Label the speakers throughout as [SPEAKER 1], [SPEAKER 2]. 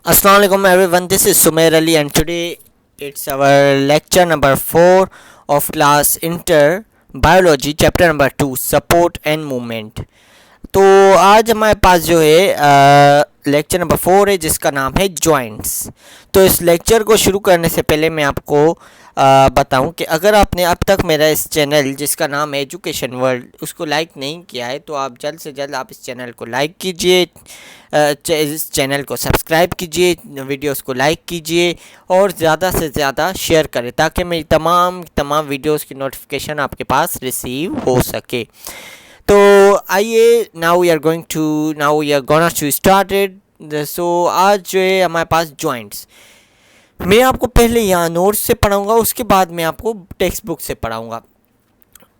[SPEAKER 1] Assalamualaikum everyone, this is Sumair Ali and today it's our lecture number 4 of class Inter Biology chapter number 2 Support and Movement। तो आज हमारे पास जो है lecture number 4 है जिसका नाम है जॉइंट्स। तो इस लेक्चर को शुरू करने से पहले मैं आपको बताऊं कि अगर आपने अब तक मेरा इस चैनल जिसका नाम है एजुकेशन वर्ल्ड उसको लाइक नहीं किया है तो आप जल्द से जल्द आप इस चैनल को लाइक कीजिए, इस चैनल को सब्सक्राइब कीजिए, वीडियोस को लाइक कीजिए और ज़्यादा से ज़्यादा शेयर करें ताकि मेरी तमाम वीडियोस की नोटिफिकेशन आपके पास रिसीव हो सके। तो आइए now we are gonna to started. So आज जो है हमारे पास जॉइंट्स, मैं आपको पहले यहाँ नोट्स से पढ़ाऊँगा, उसके बाद मैं आपको टेक्स्ट बुक से पढ़ाऊँगा।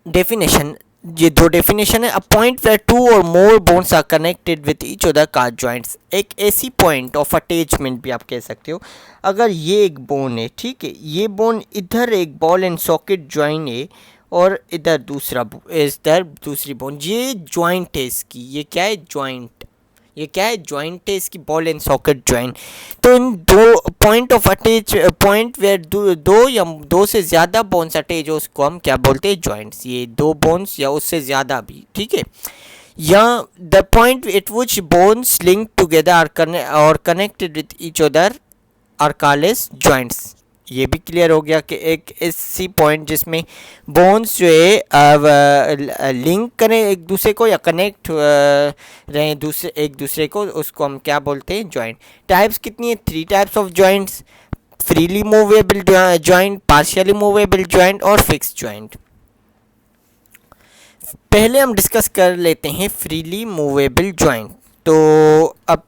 [SPEAKER 1] डेफिनेशन, ये दो डेफिनेशन है। अ पॉइंट वेयर टू और more bones are connected with each other called joints. एक ऐसी पॉइंट ऑफ अटैचमेंट भी आप कह सकते हो। अगर ये एक बोन है, ठीक है, ये बोन इधर एक बॉल एंड सॉकेट जॉइन है और इधर दूसरी बोन, ये जॉइंट है इसकी। ये क्या है? जॉइंट। ये क्या है? जॉइंट है इसकी, बॉल एंड सॉकेट जॉइंट। तो इन दो point of attach, point where दो या दो से ज़्यादा बोन्स अटैच हो उसको हम क्या बोलते हैं? जॉइंट्स। ये दो बोन्स या उससे ज़्यादा भी, ठीक है। या the point at which bones link together और connected with each other are called as joints. ये भी क्लियर हो गया कि एक ऐसी पॉइंट जिसमें बोन्स जो है लिंक करें एक दूसरे को या कनेक्ट रहें एक दूसरे को, उसको हम क्या बोलते हैं? जॉइंट। टाइप्स कितनी है? 3 types of joints: freely movable joint, partially movable joint और फिक्स जॉइंट। पहले हम डिस्कस कर लेते हैं फ्रीली मूवेबल जॉइंट। तो अब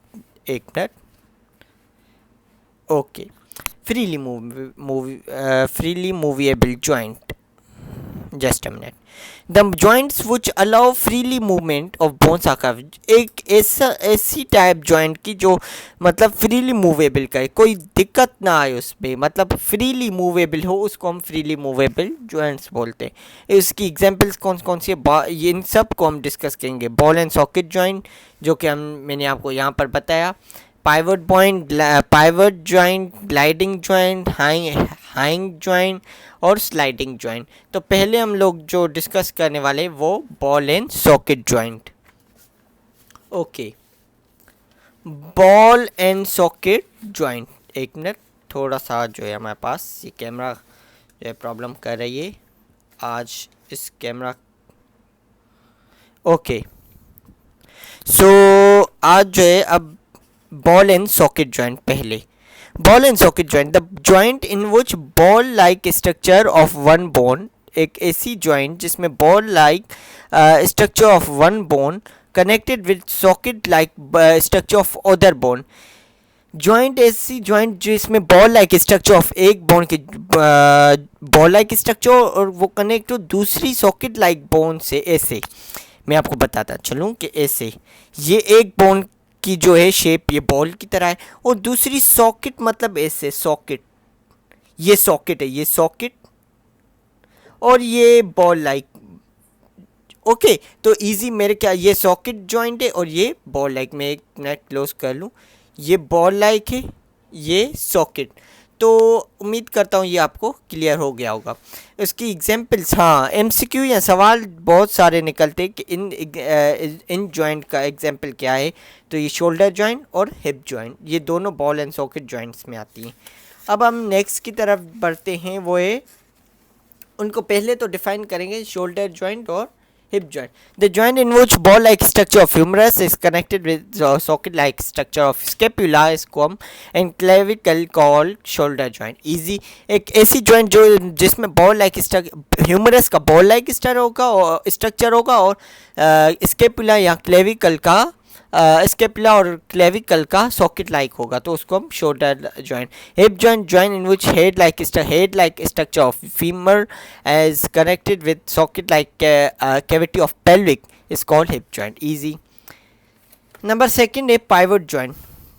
[SPEAKER 1] एक minute, okay. freely movable joint, just a minute। the joints which allow freely movement of bones are called, एक ऐसी टाइप जॉइंट की जो मतलब फ्रीली मूवेबल करे, कोई दिक्कत ना आए उस पर, मतलब फ्रीली मूवेबल हो, उसको हम फ्रीली मूवेबल जॉइंट्स बोलते हैं। इसकी एग्जांपल्स कौन कौन सी है, ये इन सब को हम डिस्कस करेंगे। बॉल एंड सॉकेट जॉइंट जो कि मैंने आपको यहाँ पर बताया, pivot joint, gliding joint, hinge joint और स्लाइडिंग जॉइंट। तो पहले हम लोग जो डिस्कस करने वाले वो ball and socket joint. Okay, ball and socket joint. एक मिनट, थोड़ा सा जो है हमारे पास ये कैमरा जो है प्रॉब्लम कर रही है आज, इस कैमरा। ओके, सो आज जो है अब बॉल एंड सॉकेट जॉइंट। पहले ball and socket joint, the joint in which ball like structure of one bone, एक ऐसी जॉइंट जिसमें ball like structure of one bone connected with socket like structure of other bone. Joint ऐसी joint जिसमें ball like structure of एक bone की ball like structure और वो connect हो दूसरी सॉकेट लाइक बोन से। ऐसे मैं आपको बताता चलूँ कि ऐसे ये एक बोन की जो है शेप ये बॉल की तरह है और दूसरी सॉकेट, मतलब ऐसे सॉकेट, ये सॉकेट है, ये सॉकेट और ये बॉल लाइक। ओके, तो इजी मेरे क्या, ये सॉकेट जॉइंट है और ये बॉल लाइक। मैं एक मिनट क्लोज कर लूँ, ये बॉल लाइक है, ये सॉकेट। तो उम्मीद करता हूँ ये आपको क्लियर हो गया होगा। इसकी एग्जांपल्स, हाँ, एमसीक्यू या सवाल बहुत सारे निकलते कि इन जॉइंट का एग्जांपल क्या है। तो ये शोल्डर जॉइंट और हिप जॉइंट, ये दोनों बॉल एंड सॉकेट जॉइंट्स में आती हैं। अब हम नेक्स्ट की तरफ बढ़ते हैं, वो है, उनको पहले तो डिफाइन करेंगे, शोल्डर जॉइंट और hip joint. The joint in which ball-like structure of humerus is connected with socket-like structure of scapula is called and clavicle called shoulder joint. Easy, एक ऐसी joint जो जिसमें ball-like humerus का ball-like structure होगा और scapula या clavicle का scapula और क्लेविकल का सॉकेट लाइक होगा, तो उसको हम shoulder joint. Hip joint in which head like structure of femur as connected with socket like cavity of pelvic is called hip joint. Easy. Number second है pivot joint.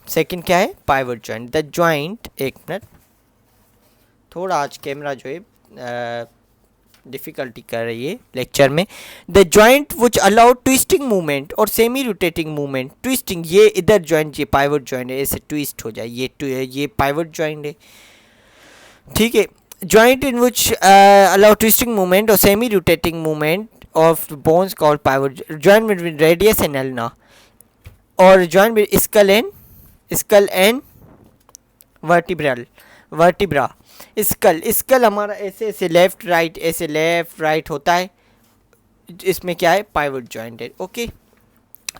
[SPEAKER 1] Second क्या है? Pivot joint. The joint, एक minute, थोड़ा आज camera जो है difficulty कर रही है लेक्चर में। The joint which allow twisting movement और सेमी रोटेटिंग मूवमेंट। ट्विस्टिंग, ये इधर जॉइंट, ये पाइवट जॉइंट है, ऐसे ट्विस्ट हो जाए, ये पाइवट जॉइंट है, ठीक है। Joint in which allow twisting movement और semi rotating movement of bones called pivot. Joint between radius and ulna, और joint between skull and vertebra. Skull हमारा ऐसे ऐसे लेफ्ट राइट, ऐसे लेफ्ट राइट होता है, इसमें क्या है, पाइवट जॉइंट है, ओके।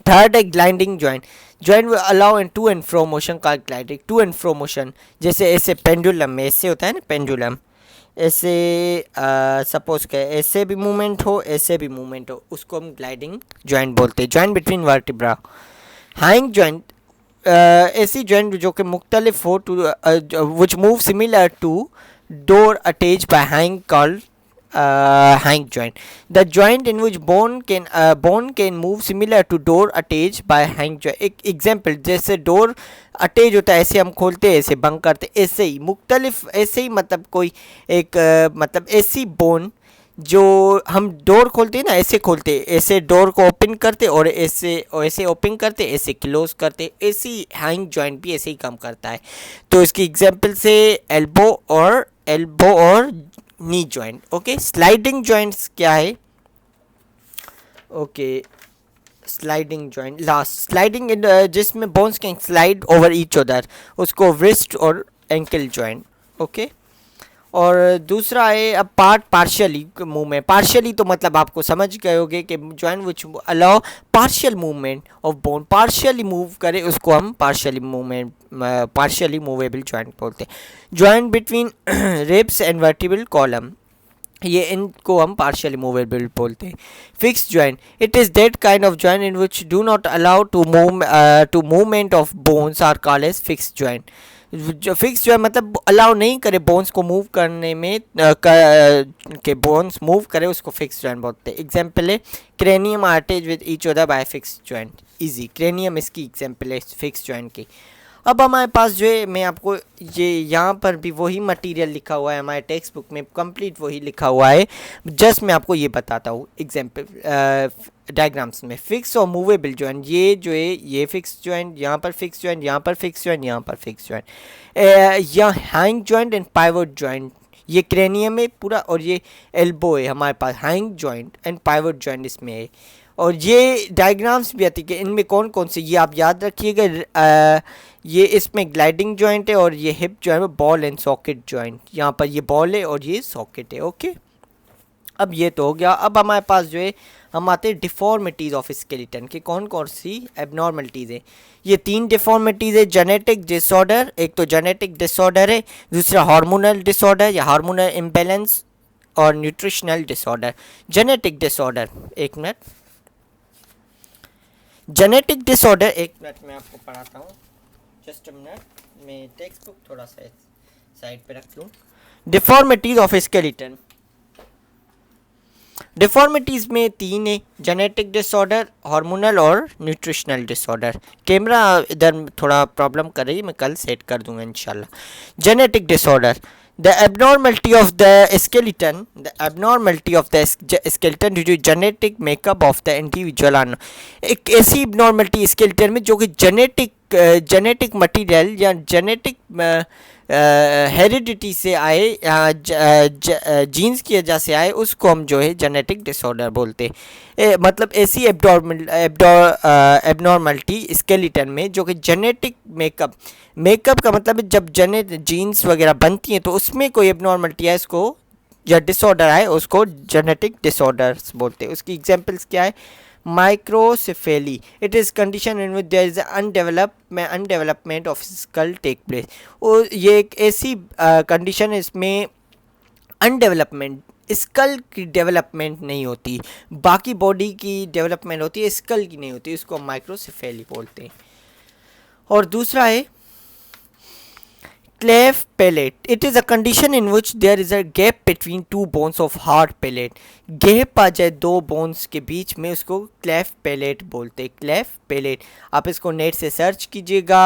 [SPEAKER 1] थर्ड है gliding joint. Joint will allow and to and fro motion का gliding. To and fro motion जैसे ऐसे पेंडुलम में ऐसे होता है ना, पेंडुलम ऐसे सपोज के ऐसे भी मूवमेंट हो, ऐसे भी मूवमेंट हो, उसको हम ग्लाइडिंग जॉइंट बोलते हैं। Joint between vertebra. Hinge joint, ऐसी जॉइंट जो कि मुख्तलिफ हो, to which move similar to door attach by hinge called hinge joint. The joint in which bone can move similar to door attach by hinge joint. एक example, जैसे door attach होता है, ऐसे हम खोलते हैं, ऐसे बंद करते, ऐसे ही मुख्तलिफ, ऐसे ही मतलब कोई एक मतलब ऐसी बोन जो हम डोर खोलते हैं ना, ऐसे खोलते, ऐसे डोर को ओपन करते और ऐसे ओपन करते, ऐसे क्लोज करते, ऐसी हैंग जॉइंट भी ऐसे ही काम करता है। तो इसकी एग्जांपल से एल्बो और knee joint, okay. Sliding joints क्या है, okay. Sliding joint last, sliding जिसमें bones can slide over each other, उसको रिस्ट और एंकल जॉइंट, ओके। और दूसरा है अब पार्शियली मूवमेंट। पार्शियली तो मतलब आपको समझ गए होगे कि joint which allow partial movement of bone, partially move करे उसको हम पार्शियली मूवेबल जॉइंट बोलते हैं। Joint between ribs and vertebral column, ये इनको हम पार्शियली मूवेबल बोलते हैं। Fix joint, it is that kind of joint in which do not allow to movement of bones are called as fix joint. जो fix जो है मतलब allow नहीं करे बोन्स को मूव करने में, के बोन्स मूव करे, उसको फिक्स जॉइंट बोलते हैं। एग्जाम्पल है cranium attach with each other by fix joint, easy. Cranium इसकी एग्जाम्पल है फिक्स जॉइंट की। अब हमारे पास जो है, मैं आपको ये यहाँ पर भी वही मटेरियल लिखा हुआ है, हमारे टेक्स्ट बुक में कंप्लीट वही लिखा हुआ है, जस्ट मैं आपको ये बताता हूँ एग्जाम्पल डायग्राम्स में। फिक्स और मूवेबल जॉइंट, ये जो है ये फिक्स जॉइंट, यहाँ पर फिक्स जॉइंट, यहाँ पर फिक्स जॉइंट, यहाँ पर फिक्स जॉइंट, यहाँ hinge joint and pivot joint, ये क्रेनियम है पूरा, और ये एल्बो है हमारे पास। Hinge joint and pivot joint इसमें है, और ये डायग्राम्स भी आती है कि इनमें कौन कौन से, ये आप याद रखिएगा। ये इसमें ग्लाइडिंग जॉइंट है, और ये हिप जॉइंट है, बॉल एंड सॉकेट जॉइंट। यहाँ पर ये बॉल है और ये सॉकेट है, ओके। अब ये तो हो गया। अब हमारे पास जो है हम आते हैं डिफॉर्मिटीज़ ऑफ स्केलेटन के, कौन कौन सी एबनॉर्मलिटीज़ है। ये 3 डिफॉर्मिटीज़ है। जेनेटिक डिसऑर्डर, एक तो जेनेटिक डिसऑर्डर है, दूसरा हार्मोनल डिसऑर्डर या हार्मोनल इम्बैलेंस, और न्यूट्रिशनल डिसऑर्डर। जेनेटिक डिसऑर्डर, एक मिनट, जेनेटिक डिसऑर्डर, एक मिनट मैं आपको पढ़ाता हूँ, जस्ट अ मिनट, मैं टेक्स्ट बुक थोड़ा सा साइड पे रख लूँ। डिफॉर्मिटीज ऑफ स्केलेटन, डिफॉर्मिटीज़ में 3 है, जेनेटिक डिसऑर्डर, हार्मोनल और न्यूट्रिशनल डिसऑर्डर। कैमरा इधर थोड़ा प्रॉब्लम कर रही है, मैं कल सेट कर दूंगा इंशाल्लाह। Genetic disorder, the abnormality of the skeleton due to genetic makeup of the individual। एक ऐसी abnormality skeleton में जो कि जेनेटिक मटीरियल या जेनेटिक हेरिडिटी से आए, जीन्स की वजह से आए, उसको हम जो है जेनेटिक डिसऑर्डर बोलते हैं। मतलब ऐसी एबनॉर्मलिटी स्केलेटन में जो कि जेनेटिक मेकअप का मतलब है जब जीन्स वगैरह बनती हैं तो उसमें कोई एबनॉर्मलिटी है, इसको या डिसऑर्डर आए, उसको जेनेटिक डिसऑर्डर्स बोलते हैं। उसकी एग्जांपल्स क्या है, microcephaly, it is condition in which there is undevelopment of skull take place. और ये एक ऐसी कंडीशन है इसमें अनडेवलपमेंट, स्कल की डेवलपमेंट नहीं होती, बाकी बॉडी की डेवलपमेंट होती है, स्कल की नहीं होती, इसको माइक्रोसेफेली बोलते हैं। और दूसरा है cleft palate, it is a condition in which there is a gap between 2 bones of hard palate। Gap आ जाए 2 बोन्स के बीच में, उसको क्लेफ्ट पैलेट बोलते हैं। क्लेफ्ट पैलेट, आप इसको नेट से सर्च कीजिएगा,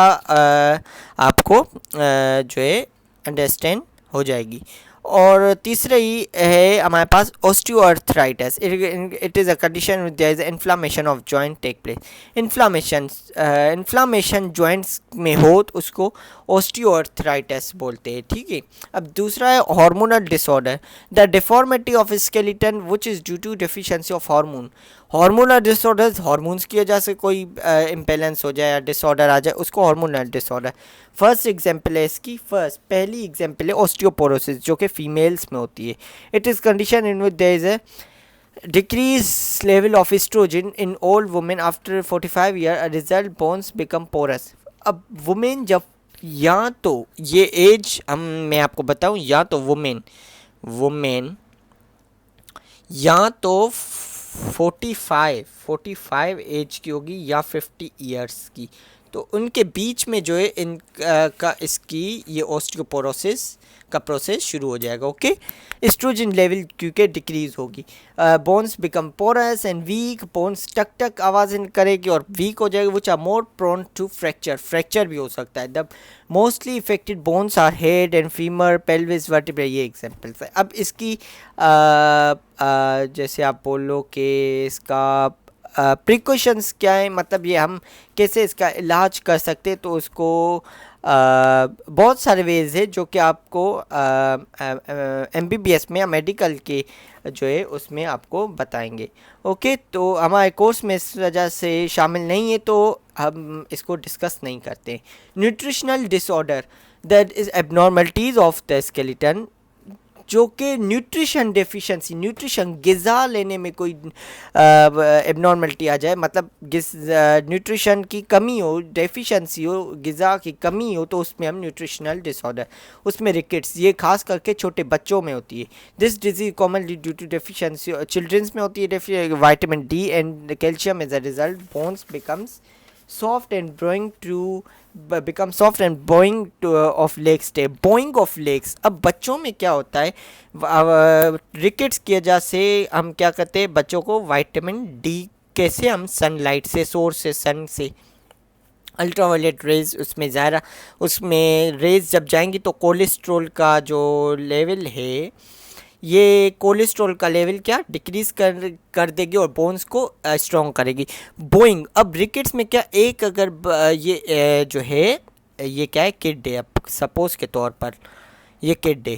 [SPEAKER 1] आपको जो है अंडरस्टैंड हो जाएगी। और तीसरा ही है हमारे पास osteoarthritis. It is a condition with there is inflammation of joint take place. Inflammation joints में हो तो उसको ऑस्टियोआर्थराइटिस बोलते हैं, ठीक है। अब दूसरा है hormonal disorder, the deformity of skeleton which is due to deficiency of hormone. Hormonal disorders, hormones की वजह से कोई इम्बैलेंस हो जाए या डिसऑर्डर आ जाए, उसको हार्मोनल डिसऑर्डर। फर्स्ट एग्जांपल है इसकी, पहली एग्जांपल है ऑस्टियोपोरोसिस, जो कि फीमेल्स में होती है। It is condition in which there is a decrease level of estrogen in all women after 45 year, a result bones become porous। अब वुमेन जब, या तो ये एज मैं आपको बताऊं, या तो वुमेन या तो 45 एज की होगी या 50 इयर्स की, तो उनके बीच में जो है का इसकी ये ऑस्टियोपोरोसिस का प्रोसेस शुरू हो जाएगा। ओके, एस्ट्रोजन लेवल क्योंकि डिक्रीज होगी, bones become porous and weak, bones टक टक आवाज़ करेगी और वीक हो जाएगी, which are more prone to fracture भी हो सकता है। The mostly affected bones are head and femur, pelvis, vertebra, ये एग्जांपल्स है। अब इसकी जैसे आप बोलो कि इसका प्रिकॉशंस क्या है, मतलब ये हम कैसे इसका इलाज कर सकते हैं, तो उसको बहुत सारे वेज है जो कि आपको MBBS में या मेडिकल के जो है उसमें आपको बताएंगे। ओके, तो हमारे कोर्स में इस वजह से शामिल नहीं है तो हम इसको डिस्कस नहीं करते। Nutritional disorder, that is abnormalities of the skeleton, जो कि न्यूट्रिशन डेफिशिएंसी, न्यूट्रिशन ग़िज़ा लेने में कोई एबनॉर्मलिटी आ जाए, मतलब न्यूट्रिशन की कमी हो, डेफिशिएंसी हो, ग़िज़ा की कमी हो, तो उसमें हम न्यूट्रिशनल डिसऑर्डर, उसमें रिकेट्स, ये खास करके छोटे बच्चों में होती है। This disease commonly due to deficiency, childrens में होती है vitamin D and calcium. As a result bones becomes soft and bowing to become soft and bowing to of legs stay, bowing of legs। अब बच्चों में क्या होता है, rickets की वजह से हम क्या करते हैं, बच्चों को विटामिन डी कैसे, हम सनलाइट से, सोर्स से, सन से, अल्ट्रावायलेट रेज उसमें ज़्यादा, उसमें रेज जब जाएंगी तो कोलेस्ट्रॉल का जो लेवल है, ये कोलेस्ट्रॉल का लेवल क्या डिक्रीज कर देगी और बोन्स को स्ट्रॉन्ग करेगी। बोइंग, अब रिकेट्स में क्या, एक अगर ये जो है ये क्या है, किड है, अब सपोज के तौर पर ये किड है,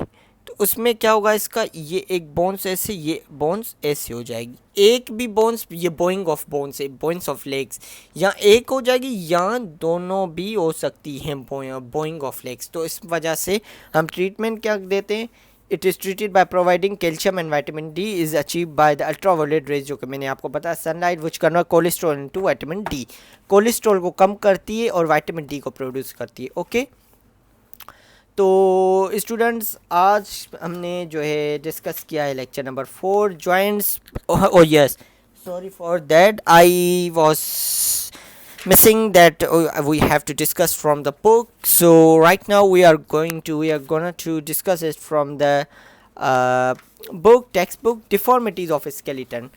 [SPEAKER 1] तो उसमें क्या होगा इसका, ये एक बोन्स ऐसे, ये बोन्स ऐसे हो जाएगी, एक भी बोन्स, ये बोइंग ऑफ बोन्स है, बोन्स ऑफ लेग्स, या एक हो जाएगी या दोनों भी हो सकती हैं, बोइंग ऑफ लेग्स। तो इस वजह से हम ट्रीटमेंट क्या देते हैं, it is treated by providing calcium and vitamin D is achieve by the ultraviolet rays, जो कि मैंने आपको बताया, sunlight which convert cholesterol into vitamin D, cholesterol को कम करती है और विटामिन डी को प्रोड्यूस करती है। ओके, तो स्टूडेंट्स आज हमने जो है डिस्कस किया है lecture number 4 joints. O yes, sorry for that, I was missing that we have to discuss from the book. So right now we are gonna to discuss it from the textbook, deformities of skeleton।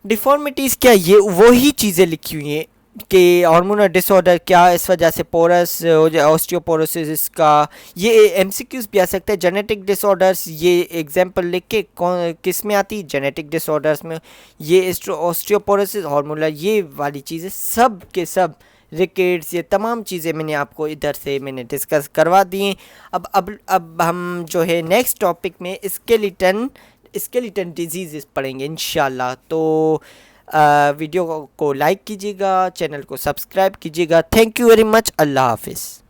[SPEAKER 1] Deformities क्या, ये वही चीज़ें लिखी हुई हैं कि hormonal disorder क्या, इस वजह से पोरस ऑस्टियोपोरोसिस, इसका ये MCQs भी आ सकता है। जेनेटिक डिसऑर्डर्स, ये एग्जांपल लिख के कौन किस में आती, जेनेटिक डिसऑर्डर्स में, ये ऑस्टियोपोरोसिस, हार्मोनल, ये वाली चीज़ें सब के सब, रिकेट्स, ये तमाम चीज़ें मैंने आपको इधर से मैंने डिस्कस करवा दी हैं। अब हम जो है नेक्स्ट टॉपिक में स्केलेटन डिजीज़ पढ़ेंगे इंशाल्लाह। तो वीडियो को लाइक कीजिएगा, चैनल को सब्सक्राइब कीजिएगा। थैंक यू वेरी मच, अल्लाह हाफिज़।